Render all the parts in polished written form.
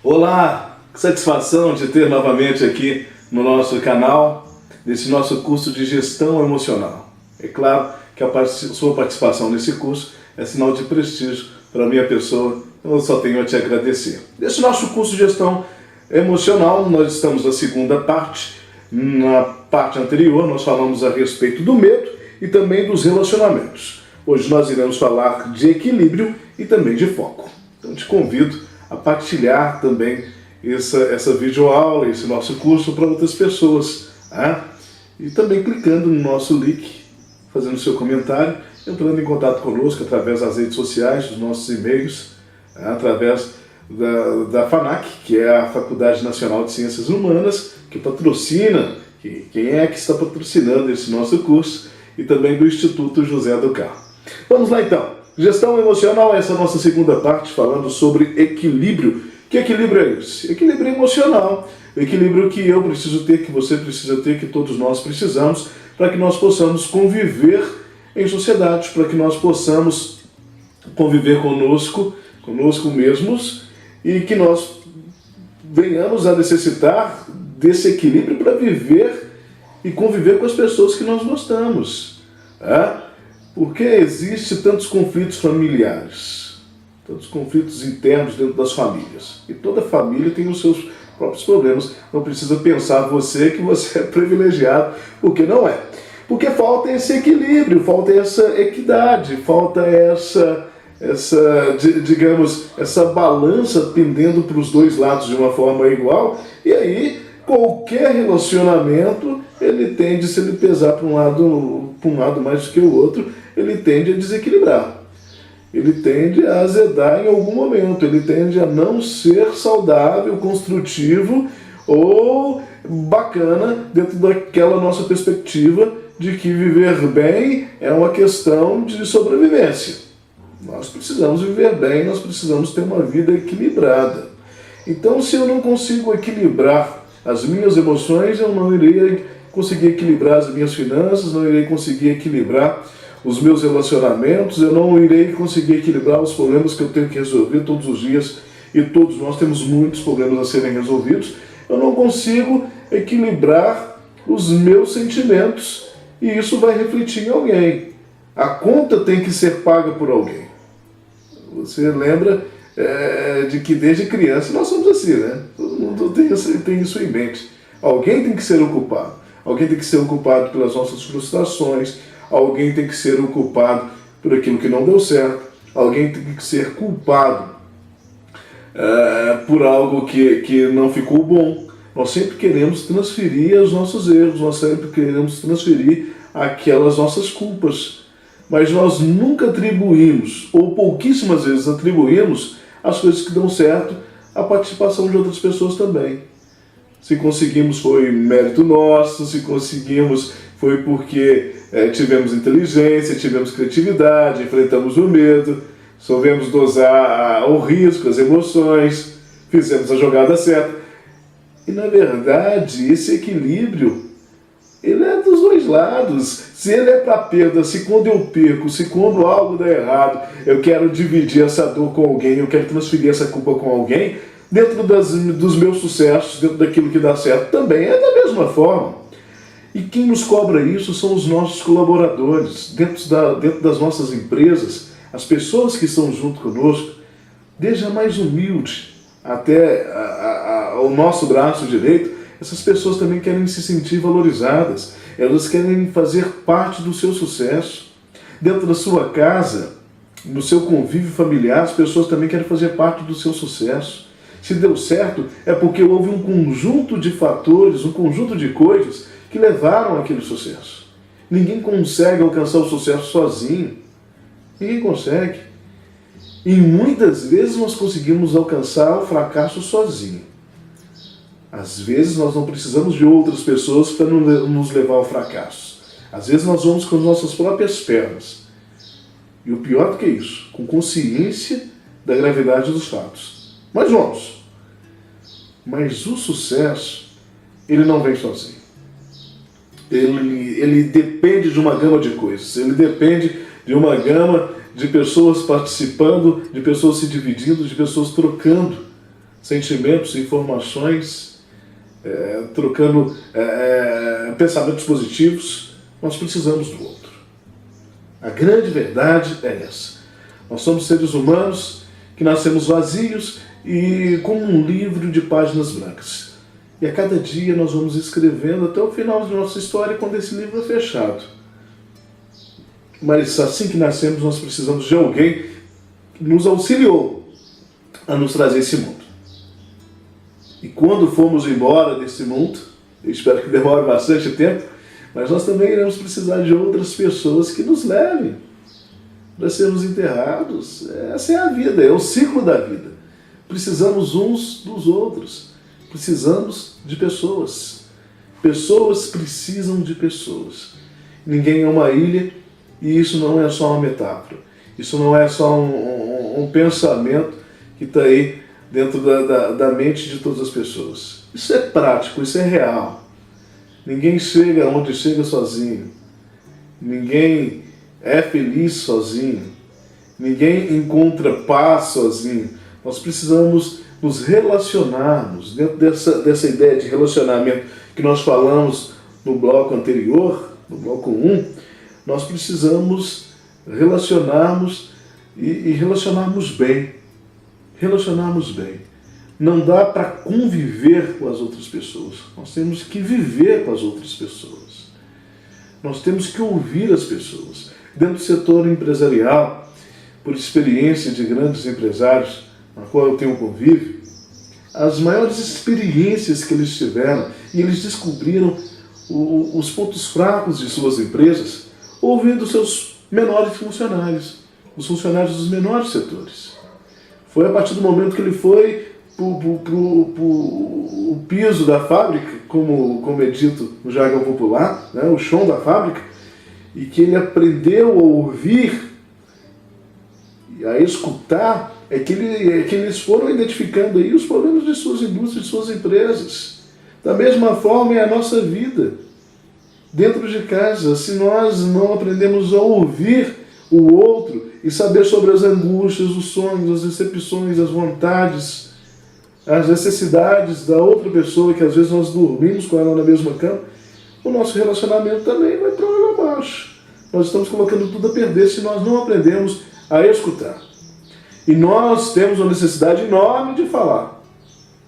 Olá, que satisfação de ter novamente aqui no nosso canal, nesse nosso curso de gestão emocional. É claro que a sua participação nesse curso é sinal de prestígio para a minha pessoa, eu só tenho a te agradecer. Nesse nosso curso de gestão emocional, nós estamos na segunda parte. Na parte anterior, nós falamos a respeito do medo e também dos relacionamentos. Hoje nós iremos falar de equilíbrio e também de foco. Então te convido a partilhar também essa videoaula, esse nosso curso para outras pessoas. E também clicando no nosso link, fazendo seu comentário, entrando em contato conosco através das redes sociais, dos nossos e-mails, através da FANAC, que é a Faculdade Nacional de Ciências Humanas, que patrocina, quem é que está patrocinando esse nosso curso, e também do Instituto José do Carmo. Vamos lá então. Gestão emocional, essa é a nossa segunda parte, falando sobre equilíbrio. Que equilíbrio é esse? Equilíbrio emocional. O equilíbrio que eu preciso ter, que você precisa ter, que todos nós precisamos, para que nós possamos conviver em sociedade, para que nós possamos conviver conosco mesmos e que nós venhamos a necessitar desse equilíbrio para viver e conviver com as pessoas que nós gostamos. Porque existem tantos conflitos familiares, tantos conflitos internos dentro das famílias. E toda família tem os seus próprios problemas. Não precisa pensar você que você é privilegiado, porque não é. Porque falta esse equilíbrio, falta essa equidade, falta essa balança pendendo para os dois lados de uma forma igual. E aí, qualquer relacionamento, ele tende, se ele pesar para um lado mais do que o outro, ele tende a desequilibrar. Ele tende a azedar em algum momento, ele tende a não ser saudável, construtivo ou bacana dentro daquela nossa perspectiva de que viver bem é uma questão de sobrevivência. Nós precisamos viver bem, nós precisamos ter uma vida equilibrada. Então, se eu não consigo equilibrar as minhas emoções, eu não irei conseguir equilibrar as minhas finanças, não irei conseguir equilibrar os meus relacionamentos, eu não irei conseguir equilibrar os problemas que eu tenho que resolver todos os dias, e todos nós temos muitos problemas a serem resolvidos. Eu não consigo equilibrar os meus sentimentos, e isso vai refletir em alguém. A conta tem que ser paga por alguém. Você lembra de que desde criança nós somos assim, né? Todo mundo tem isso em mente. Alguém tem que ser o culpado. Alguém tem que ser o culpado pelas nossas frustrações. Alguém tem que ser o culpado por aquilo que não deu certo. Alguém tem que ser culpado por algo que não ficou bom. Nós sempre queremos transferir os nossos erros, nós sempre queremos transferir aquelas nossas culpas. Mas nós nunca atribuímos, ou pouquíssimas vezes atribuímos, as coisas que dão certo à participação de outras pessoas também. Se conseguimos foi mérito nosso, se conseguimos foi porque tivemos inteligência, tivemos criatividade, enfrentamos o medo, soubemos dosar o risco, as emoções, fizemos a jogada certa. E na verdade, esse equilíbrio, ele é dos dois lados. Se ele é para perda, se quando eu perco, se quando algo dá errado, eu quero dividir essa dor com alguém, eu quero transferir essa culpa com alguém, dentro dos meus sucessos, dentro daquilo que dá certo, também é da mesma forma. E quem nos cobra isso são os nossos colaboradores, dentro das nossas empresas, as pessoas que estão junto conosco, desde a mais humilde até o nosso braço direito. Essas pessoas também querem se sentir valorizadas, elas querem fazer parte do seu sucesso. Dentro da sua casa, no seu convívio familiar, as pessoas também querem fazer parte do seu sucesso. Se deu certo, é porque houve um conjunto de fatores, um conjunto de coisas que levaram àquele sucesso. Ninguém consegue alcançar o sucesso sozinho. Ninguém consegue. E muitas vezes nós conseguimos alcançar o fracasso sozinho. Às vezes nós não precisamos de outras pessoas para nos levar ao fracasso. Às vezes nós vamos com as nossas próprias pernas. E o pior do que isso, com consciência da gravidade dos fatos. Mas vamos. Mas o sucesso, ele não vem sozinho. Ele depende de uma gama de coisas. Ele depende de uma gama de pessoas participando, de pessoas se dividindo, de pessoas trocando sentimentos, informações, trocando pensamentos positivos. Nós precisamos do outro. A grande verdade é essa. Nós somos seres humanos que nascemos vazios e como um livro de páginas brancas. E a cada dia nós vamos escrevendo até o final de nossa história, quando esse livro é fechado. Mas assim que nascemos, nós precisamos de alguém que nos auxiliou a nos trazer esse mundo. E quando formos embora desse mundo, eu espero que demore bastante tempo, mas nós também iremos precisar de outras pessoas que nos levem para sermos enterrados. Essa é a vida, é o ciclo da vida. Precisamos uns dos outros. Precisamos de pessoas. Pessoas precisam de pessoas. Ninguém é uma ilha e isso não é só uma metáfora. Isso não é só um pensamento que está aí dentro da mente de todas as pessoas. Isso é prático, isso é real. Ninguém chega onde chega sozinho. Ninguém é feliz sozinho. Ninguém encontra paz sozinho. Nós precisamos nos relacionarmos, dentro dessa ideia de relacionamento que nós falamos no bloco anterior, no bloco 1, nós precisamos relacionarmos e relacionarmos bem. Relacionarmos bem. Não dá para conviver com as outras pessoas. Nós temos que viver com as outras pessoas. Nós temos que ouvir as pessoas. Dentro do setor empresarial, por experiência de grandes empresários, na qual eu tenho convívio, as maiores experiências que eles tiveram, e eles descobriram os pontos fracos de suas empresas, ouvindo seus menores funcionários, os funcionários dos menores setores. Foi a partir do momento que ele foi para o piso da fábrica, como é dito no jargão popular, né, o chão da fábrica, e que ele aprendeu a ouvir e a escutar, é que eles foram identificando aí os problemas de suas indústrias, de suas empresas. Da mesma forma é a nossa vida. Dentro de casa, se nós não aprendemos a ouvir o outro e saber sobre as angústias, os sonhos, as decepções, as vontades, as necessidades da outra pessoa, que às vezes nós dormimos com ela na mesma cama, o nosso relacionamento também vai para lá abaixo. Nós estamos colocando tudo a perder se nós não aprendemos a escutar. E nós temos uma necessidade enorme de falar.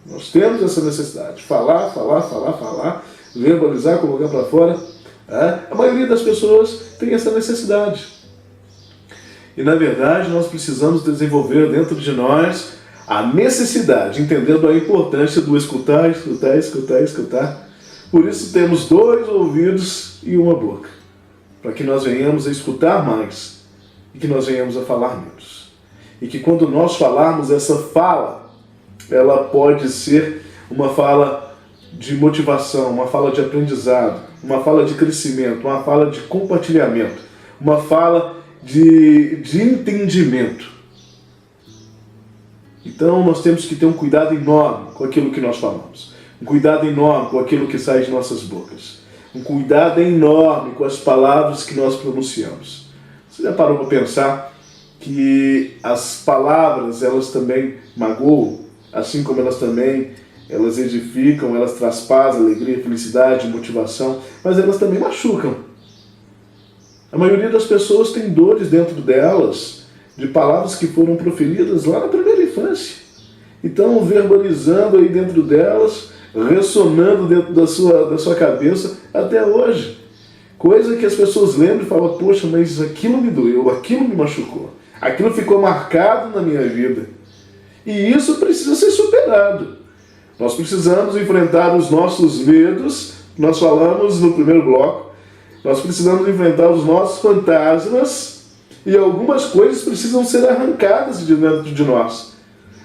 Nós temos essa necessidade de falar, verbalizar, colocar para fora. A maioria das pessoas tem essa necessidade. E na verdade nós precisamos desenvolver dentro de nós a necessidade, entendendo a importância do escutar. Por isso temos 2 ouvidos e uma boca, para que nós venhamos a escutar mais e que nós venhamos a falar menos. E que quando nós falarmos, essa fala, ela pode ser uma fala de motivação, uma fala de aprendizado, uma fala de crescimento, uma fala de compartilhamento, uma fala de entendimento. Então nós temos que ter um cuidado enorme com aquilo que nós falamos, um cuidado enorme com aquilo que sai de nossas bocas, um cuidado enorme com as palavras que nós pronunciamos. Você já parou para pensar que as palavras, elas também magoam, assim como elas edificam, elas traz paz, alegria, felicidade, motivação, mas elas também machucam. A maioria das pessoas tem dores dentro delas, de palavras que foram proferidas lá na primeira infância. Então, verbalizando aí dentro delas, ressonando dentro da sua cabeça até hoje. Coisa que as pessoas lembram e falam, poxa, mas aquilo me doeu, aquilo me machucou, aquilo ficou marcado na minha vida. E isso precisa ser superado. Nós precisamos enfrentar os nossos medos, nós falamos no primeiro bloco, nós precisamos enfrentar os nossos fantasmas, e algumas coisas precisam ser arrancadas de dentro de nós.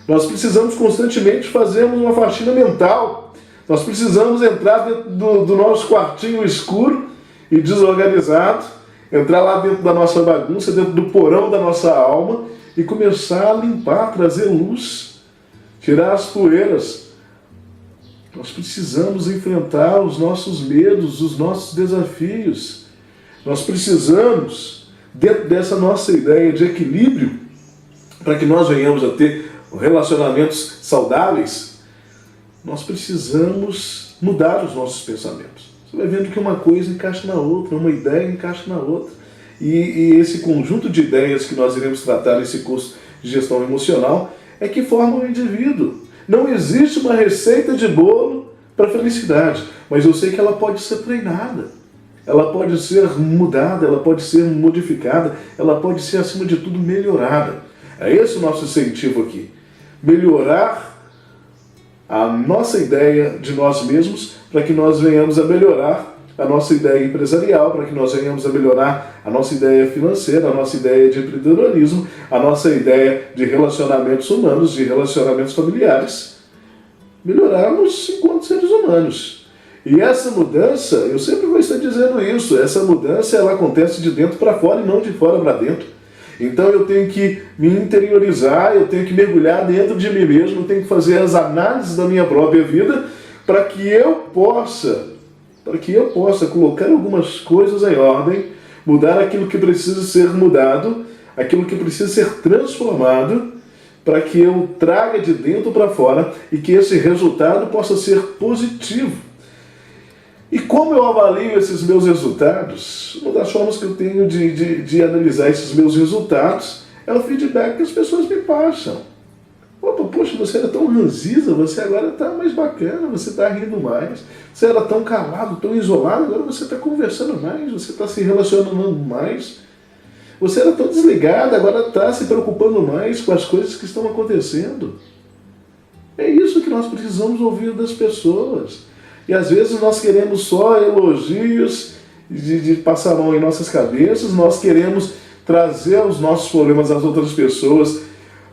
Nós precisamos constantemente fazermos uma faxina mental. Nós precisamos entrar dentro do nosso quartinho escuro e desorganizado, entrar lá dentro da nossa bagunça, dentro do porão da nossa alma e começar a limpar, trazer luz, tirar as poeiras. Nós precisamos enfrentar os nossos medos, os nossos desafios. Nós precisamos, dentro dessa nossa ideia de equilíbrio, para que nós venhamos a ter relacionamentos saudáveis, nós precisamos mudar os nossos pensamentos. Você vai vendo que uma coisa encaixa na outra, uma ideia encaixa na outra. E esse conjunto de ideias que nós iremos tratar nesse curso de gestão emocional é que formam o indivíduo. Não existe uma receita de bolo para a felicidade, mas eu sei que ela pode ser treinada, ela pode ser mudada, ela pode ser modificada, ela pode ser, acima de tudo, melhorada. É esse o nosso incentivo aqui. Melhorar a nossa ideia de nós mesmos para que nós venhamos a melhorar a nossa ideia empresarial, para que nós venhamos a melhorar a nossa ideia financeira, a nossa ideia de empreendedorismo, a nossa ideia de relacionamentos humanos, de relacionamentos familiares. Melhorarmos enquanto seres humanos. E essa mudança, eu sempre vou estar dizendo isso, essa mudança ela acontece de dentro para fora e não de fora para dentro. Então eu tenho que me interiorizar, eu tenho que mergulhar dentro de mim mesmo, eu tenho que fazer as análises da minha própria vida para que eu possa colocar algumas coisas em ordem, mudar aquilo que precisa ser mudado, aquilo que precisa ser transformado, para que eu traga de dentro para fora e que esse resultado possa ser positivo. E como eu avalio esses meus resultados? Uma das formas que eu tenho de analisar esses meus resultados é o feedback que as pessoas me passam. Opa, poxa, você era tão ranzinza, você agora está mais bacana, você está rindo mais. Você era tão calado, tão isolado, agora você está conversando mais, você está se relacionando mais. Você era tão desligado, agora está se preocupando mais com as coisas que estão acontecendo. É isso que nós precisamos ouvir das pessoas. E às vezes nós queremos só elogios de passar a mão em nossas cabeças, nós queremos trazer os nossos problemas às outras pessoas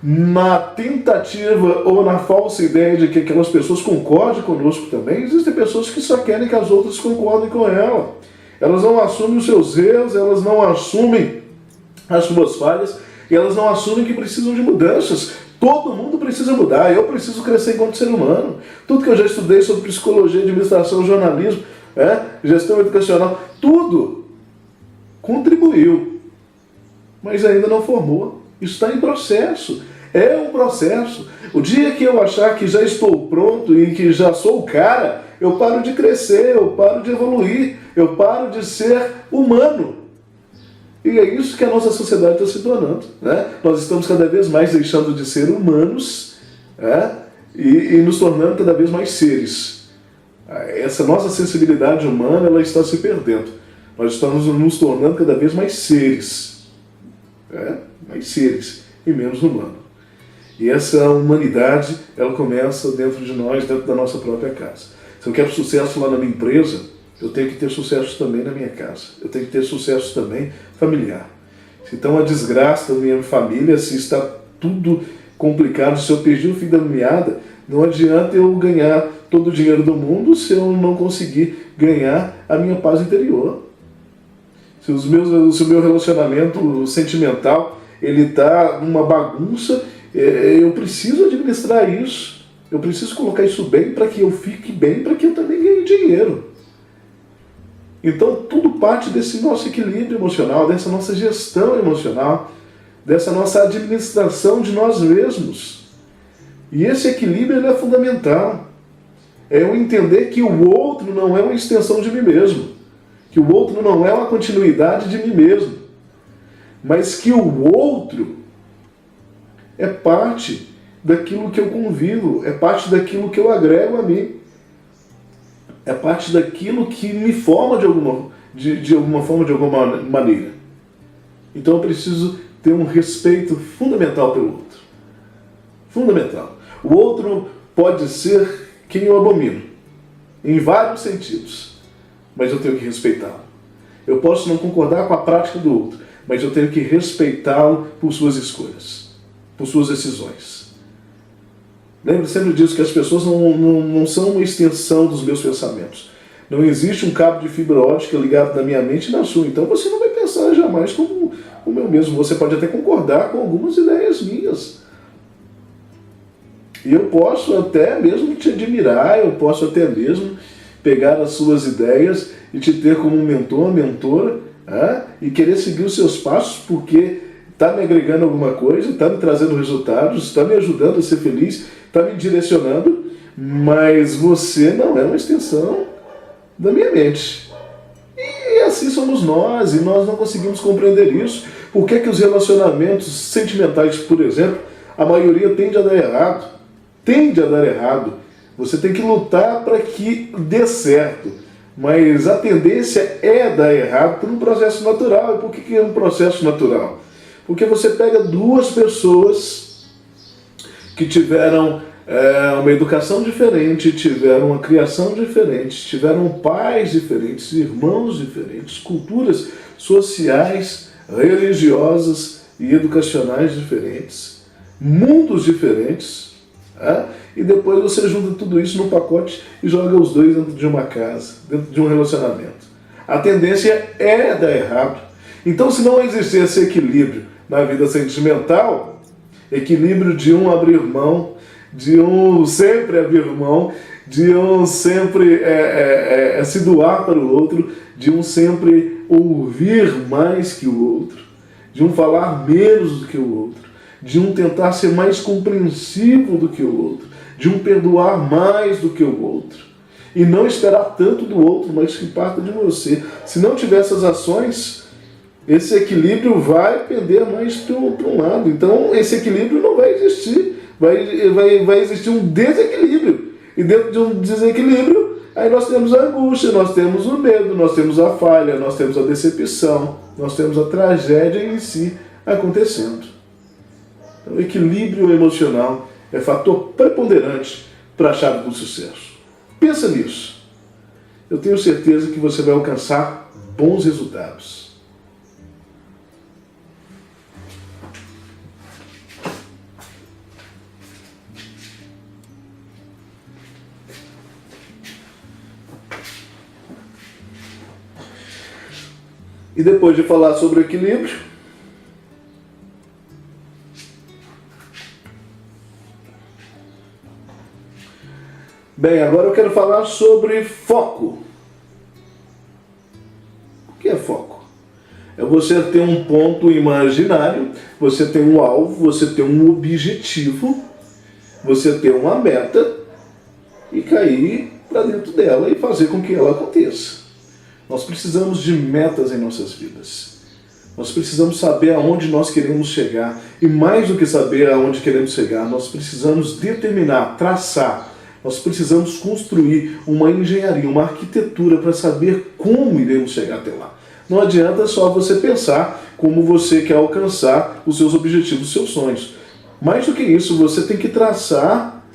na tentativa ou na falsa ideia de que aquelas pessoas concordem conosco também. Existem pessoas que só querem que as outras concordem com ela. Elas não assumem os seus erros, elas não assumem as suas falhas, e elas não assumem que precisam de mudanças. Todo mundo precisa mudar, eu preciso crescer enquanto ser humano. Tudo que eu já estudei sobre psicologia, administração, jornalismo, gestão educacional, tudo contribuiu, mas ainda não formou. Isso está em processo, é um processo. O dia que eu achar que já estou pronto e que já sou o cara, eu paro de crescer, eu paro de evoluir, eu paro de ser humano. E é isso que a nossa sociedade está se tornando. Nós estamos cada vez mais deixando de ser humanos e nos tornando cada vez mais seres. Essa nossa sensibilidade humana ela está se perdendo. Nós estamos nos tornando cada vez mais seres. Mais seres e menos humano. E essa humanidade ela começa dentro de nós, dentro da nossa própria casa. Se eu quero sucesso lá na minha empresa, eu tenho que ter sucesso também na minha casa. Eu tenho que ter sucesso também familiar. Se está uma desgraça na minha família, se está tudo complicado, se eu perdi o fio da meada, não adianta eu ganhar todo o dinheiro do mundo se eu não conseguir ganhar a minha paz interior. Se o meu relacionamento sentimental ele está numa bagunça, eu preciso administrar isso. Eu preciso colocar isso bem para que eu fique bem, para que eu também ganhe dinheiro. Então tudo parte desse nosso equilíbrio emocional, dessa nossa gestão emocional, dessa nossa administração de nós mesmos. E esse equilíbrio ele é fundamental. É eu entender que o outro não é uma extensão de mim mesmo, que o outro não é uma continuidade de mim mesmo, mas que o outro é parte daquilo que eu convivo, é parte daquilo que eu agrego a mim. É parte daquilo que me forma de alguma forma, de alguma maneira. Então eu preciso ter um respeito fundamental pelo outro. Fundamental. O outro pode ser quem eu abomino, em vários sentidos, mas eu tenho que respeitá-lo. Eu posso não concordar com a prática do outro, mas eu tenho que respeitá-lo por suas escolhas, por suas decisões. Lembre sempre disso, que as pessoas não são uma extensão dos meus pensamentos. Não existe um cabo de fibra ótica ligado na minha mente e na sua. Então você não vai pensar jamais como o meu mesmo. Você pode até concordar com algumas ideias minhas. E eu posso até mesmo te admirar, eu posso até mesmo pegar as suas ideias e te ter como um mentor, mentora, e querer seguir os seus passos, porque está me agregando alguma coisa, está me trazendo resultados, está me ajudando a ser feliz, está me direcionando, mas você não é uma extensão da minha mente. E assim somos nós, e nós não conseguimos compreender isso. Por que que os relacionamentos sentimentais, por exemplo, a maioria tende a dar errado? Tende a dar errado. Você tem que lutar para que dê certo. Mas a tendência é dar errado por um processo natural. E por que é um processo natural? Porque você pega duas pessoas que tiveram uma educação diferente, tiveram uma criação diferente, tiveram pais diferentes, irmãos diferentes, culturas sociais, religiosas e educacionais diferentes, mundos diferentes, e depois você junta tudo isso no pacote e joga os dois dentro de uma casa, dentro de um relacionamento. A tendência é dar errado. Então, se não existir esse equilíbrio na vida sentimental, equilíbrio de um abrir mão, de um sempre abrir mão, de um sempre se doar para o outro, de um sempre ouvir mais que o outro, de um falar menos do que o outro, de um tentar ser mais compreensivo do que o outro, de um perdoar mais do que o outro, e não esperar tanto do outro, mas que parta de você. Se não tiver essas ações, esse equilíbrio vai pender mais para um lado. Então, esse equilíbrio não vai existir. Vai existir um desequilíbrio. E dentro de um desequilíbrio, aí nós temos a angústia, nós temos o medo, nós temos a falha, nós temos a decepção, nós temos a tragédia em si acontecendo. Então, o equilíbrio emocional é fator preponderante para a chave do sucesso. Pensa nisso. Eu tenho certeza que você vai alcançar bons resultados. E depois de falar sobre o equilíbrio, bem, agora eu quero falar sobre foco. O que é foco? É você ter um ponto imaginário, você ter um alvo, você ter um objetivo, você ter uma meta e cair para dentro dela e fazer com que ela aconteça. Nós precisamos de metas em nossas vidas. Nós precisamos saber aonde nós queremos chegar. E mais do que saber aonde queremos chegar, nós precisamos determinar, traçar. Nós precisamos construir uma engenharia, uma arquitetura para saber como iremos chegar até lá. Não adianta só você pensar como você quer alcançar os seus objetivos, os seus sonhos. Mais do que isso, você tem que traçar,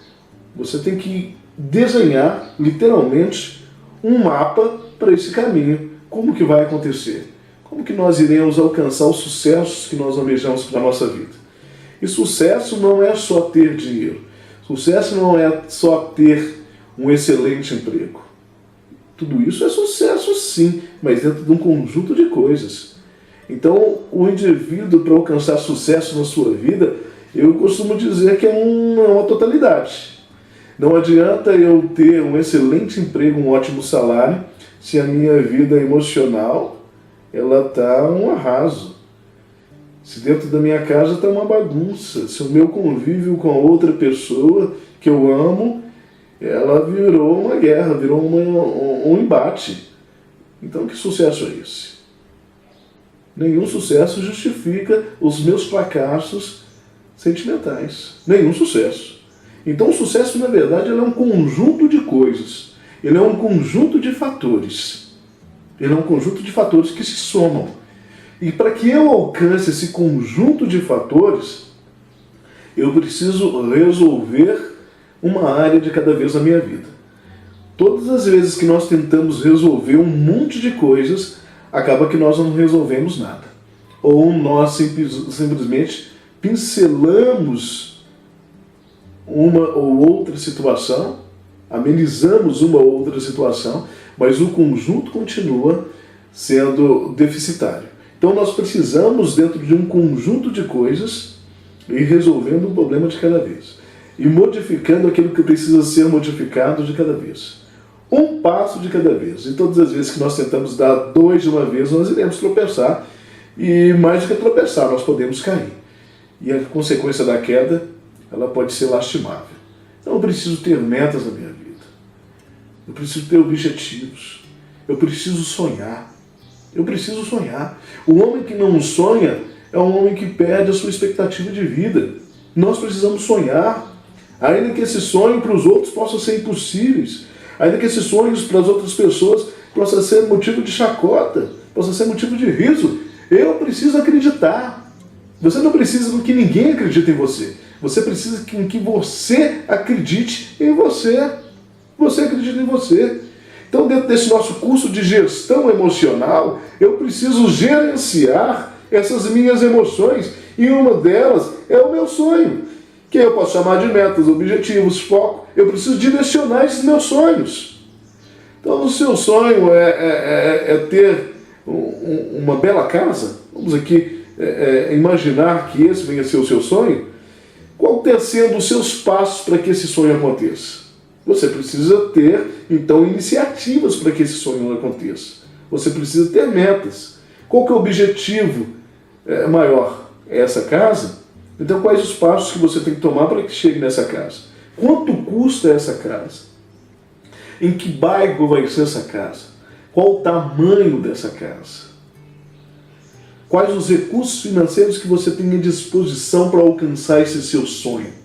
você tem que desenhar, literalmente, um mapa para esse caminho. Como que vai acontecer? Como que nós iremos alcançar os sucessos que nós almejamos para a nossa vida? E sucesso não é só ter dinheiro. Sucesso não é só ter um excelente emprego. Tudo isso é sucesso sim, mas dentro de um conjunto de coisas. Então, o indivíduo, para alcançar sucesso na sua vida, eu costumo dizer que é uma totalidade. Não adianta eu ter um excelente emprego, um ótimo salário, se a minha vida emocional ela está um arraso. Se dentro da minha casa está uma bagunça, se o meu convívio com a outra pessoa que eu amo, ela virou uma guerra, virou um embate. Então, que sucesso é esse? Nenhum sucesso justifica os meus fracassos sentimentais. Nenhum sucesso. Então, o sucesso, na verdade, ele é um conjunto de coisas. Ele é um conjunto de fatores. Ele é um conjunto de fatores que se somam. E para que eu alcance esse conjunto de fatores, eu preciso resolver uma área de cada vez na minha vida. Todas as vezes que nós tentamos resolver um monte de coisas, acaba que nós não resolvemos nada. Ou nós simplesmente pincelamos uma ou outra situação, amenizamos uma ou outra situação, mas o conjunto continua sendo deficitário. Então nós precisamos, dentro de um conjunto de coisas, ir resolvendo um problema de cada vez. E modificando aquilo que precisa ser modificado de cada vez. Um passo de cada vez. E todas as vezes que nós tentamos dar dois de uma vez, nós iremos tropeçar E mais do que tropeçar, nós podemos cair. E a consequência da queda, ela pode ser lastimável. Então eu preciso ter metas na minha vida. Eu preciso ter objetivos. Eu preciso sonhar. Eu preciso sonhar. O homem que não sonha é um homem que perde a sua expectativa de vida. Nós precisamos sonhar, ainda que esse sonho para os outros possa ser impossíveis, ainda que esses sonhos para as outras pessoas possa ser motivo de chacota, possa ser motivo de riso. Eu preciso acreditar. Você não precisa que ninguém acredite em você. Você precisa que você acredite em você. Você acredita em você. Então, dentro desse nosso curso de gestão emocional, eu preciso gerenciar essas minhas emoções. E uma delas é o meu sonho, que eu posso chamar de metas, objetivos, foco. Eu preciso direcionar esses meus sonhos. Então, o seu sonho é ter uma bela casa. Vamos aqui imaginar que esse venha a ser o seu sonho. Qual ter sendo os seus passos para que esse sonho aconteça? Você precisa ter, então, iniciativas para que esse sonho aconteça. Você precisa ter metas. Qual que é o objetivo maior? É essa casa? Então, quais os passos que você tem que tomar para que chegue nessa casa? Quanto custa essa casa? Em que bairro vai ser essa casa? Qual o tamanho dessa casa? Quais os recursos financeiros que você tem à disposição para alcançar esse seu sonho?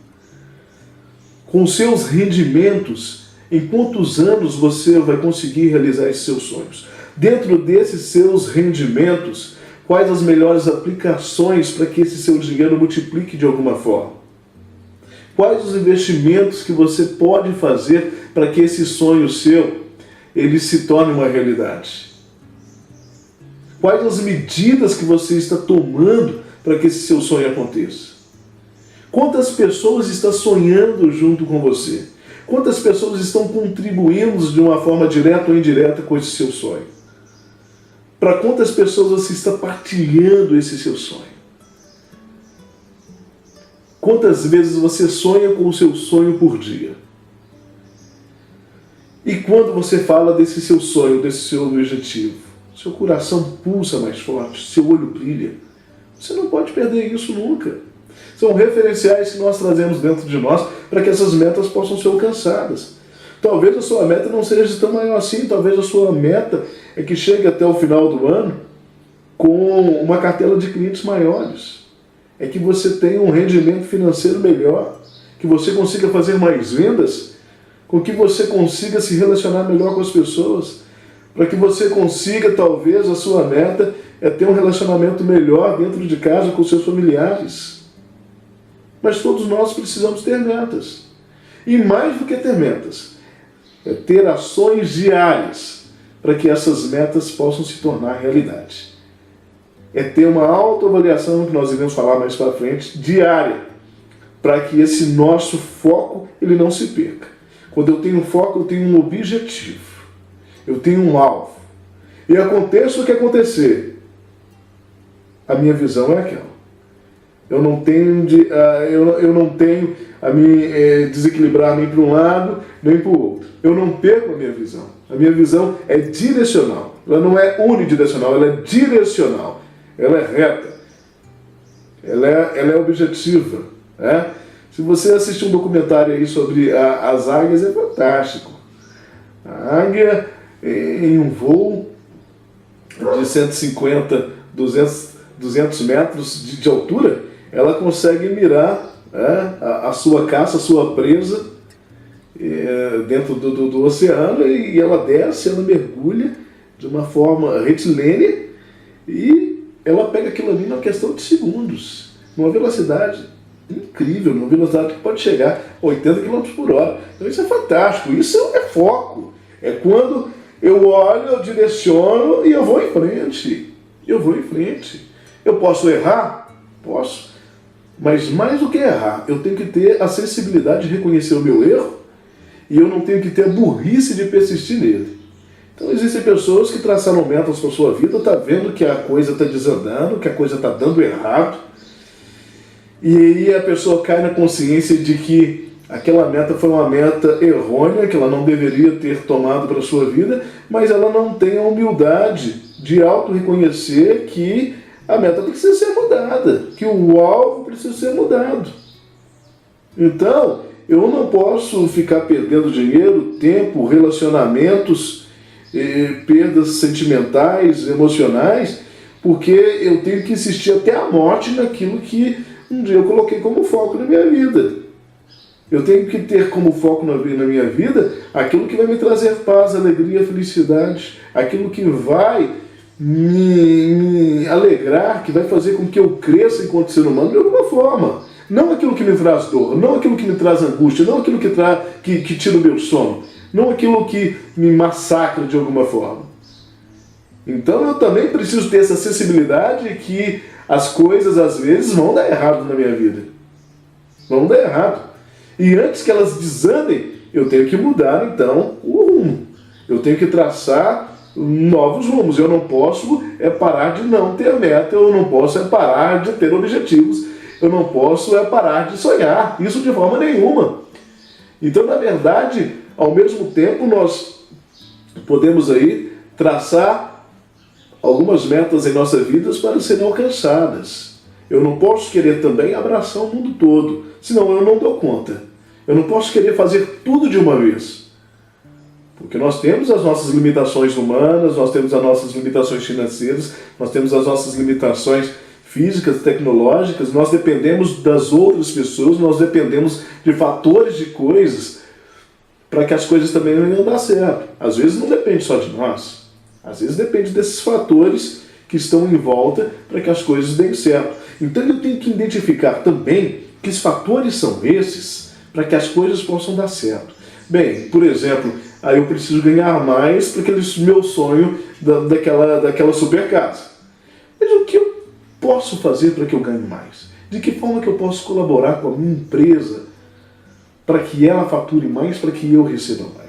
Com seus rendimentos, em quantos anos você vai conseguir realizar esses seus sonhos? Dentro desses seus rendimentos, quais as melhores aplicações para que esse seu dinheiro multiplique de alguma forma? Quais os investimentos que você pode fazer para que esse sonho seu ele se torne uma realidade? Quais as medidas que você está tomando para que esse seu sonho aconteça? Quantas pessoas estão sonhando junto com você? Quantas pessoas estão contribuindo de uma forma direta ou indireta com esse seu sonho? Para quantas pessoas você está partilhando esse seu sonho? Quantas vezes você sonha com o seu sonho por dia? E quando você fala desse seu sonho, desse seu objetivo, seu coração pulsa mais forte, seu olho brilha. Você não pode perder isso nunca. São referenciais que nós trazemos dentro de nós para que essas metas possam ser alcançadas. Talvez a sua meta não seja tão maior assim, talvez a sua meta é que chegue até o final do ano com uma cartela de clientes maiores. É que você tenha um rendimento financeiro melhor, que você consiga fazer mais vendas, com que você consiga se relacionar melhor com as pessoas, para que você consiga, talvez, a sua meta é ter um relacionamento melhor dentro de casa com seus familiares. Mas todos nós precisamos ter metas. E mais do que ter metas, é ter ações diárias para que essas metas possam se tornar realidade. É ter uma autoavaliação, que nós iremos falar mais para frente, diária, para que esse nosso foco ele não se perca. Quando eu tenho foco, eu tenho um objetivo. Eu tenho um alvo. E aconteça o que acontecer, a minha visão é aquela. Eu não tenho a me desequilibrar nem para um lado, nem para o outro. Eu não perco a minha visão. A minha visão é direcional. Ela não é unidirecional, ela é direcional. Ela é reta. Ela é objetiva. Né? Se você assistir um documentário aí sobre as águias, é fantástico. A águia, em um voo de 150, 200 metros de altura, ela consegue mirar a sua caça, a sua presa dentro do oceano, e ela desce, ela mergulha de uma forma retilínea e ela pega aquilo ali na questão de segundos, numa velocidade incrível, numa velocidade que pode chegar a 80 km por hora. Então isso é fantástico, isso é foco. É quando eu olho, eu direciono e eu vou em frente. Eu vou em frente. Eu posso errar? Posso. Mas mais do que errar, eu tenho que ter a sensibilidade de reconhecer o meu erro e eu não tenho que ter a burrice de persistir nele. Então existem pessoas que traçaram metas para a sua vida, tá vendo que a coisa está desandando, que a coisa está dando errado, e aí a pessoa cai na consciência de que aquela meta foi uma meta errônea, que ela não deveria ter tomado para a sua vida, mas ela não tem a humildade de auto-reconhecer que a meta precisa ser mudada, que o alvo precisa ser mudado. Então, eu não posso ficar perdendo dinheiro, tempo, relacionamentos, perdas sentimentais, emocionais, porque eu tenho que insistir até a morte naquilo que um dia eu coloquei como foco na minha vida. Eu tenho que ter como foco na minha vida aquilo que vai me trazer paz, alegria, felicidade, aquilo que vai me alegrar, que vai fazer com que eu cresça enquanto ser humano de alguma forma. Não aquilo que me traz dor, não aquilo que me traz angústia, não aquilo que tira o meu sono, não aquilo que me massacra de alguma forma. Então eu também preciso ter essa sensibilidade que as coisas às vezes vão dar errado na minha vida. Vão dar errado. E antes que elas desandem, eu tenho que mudar então o rumo. Eu tenho que traçar novos rumos. Eu não posso parar de não ter meta, eu não posso parar de ter objetivos, eu não posso parar de sonhar. Isso de forma nenhuma. Então, na verdade, ao mesmo tempo, nós podemos aí traçar algumas metas em nossa vida para serem alcançadas. Eu não posso querer também abraçar o mundo todo, senão eu não dou conta. Eu não posso querer fazer tudo de uma vez. Porque nós temos as nossas limitações humanas, nós temos as nossas limitações financeiras, nós temos as nossas limitações físicas, tecnológicas, nós dependemos das outras pessoas, nós dependemos de fatores, de coisas, para que as coisas também venham dar certo. Às vezes não depende só de nós, às vezes depende desses fatores que estão em volta para que as coisas deem certo. Então eu tenho que identificar também que os fatores são esses para que as coisas possam dar certo. Bem, por exemplo, aí eu preciso ganhar mais para aquele meu sonho daquela super casa. Mas o que eu posso fazer para que eu ganhe mais? De que forma que eu posso colaborar com a minha empresa para que ela fature mais, para que eu receba mais?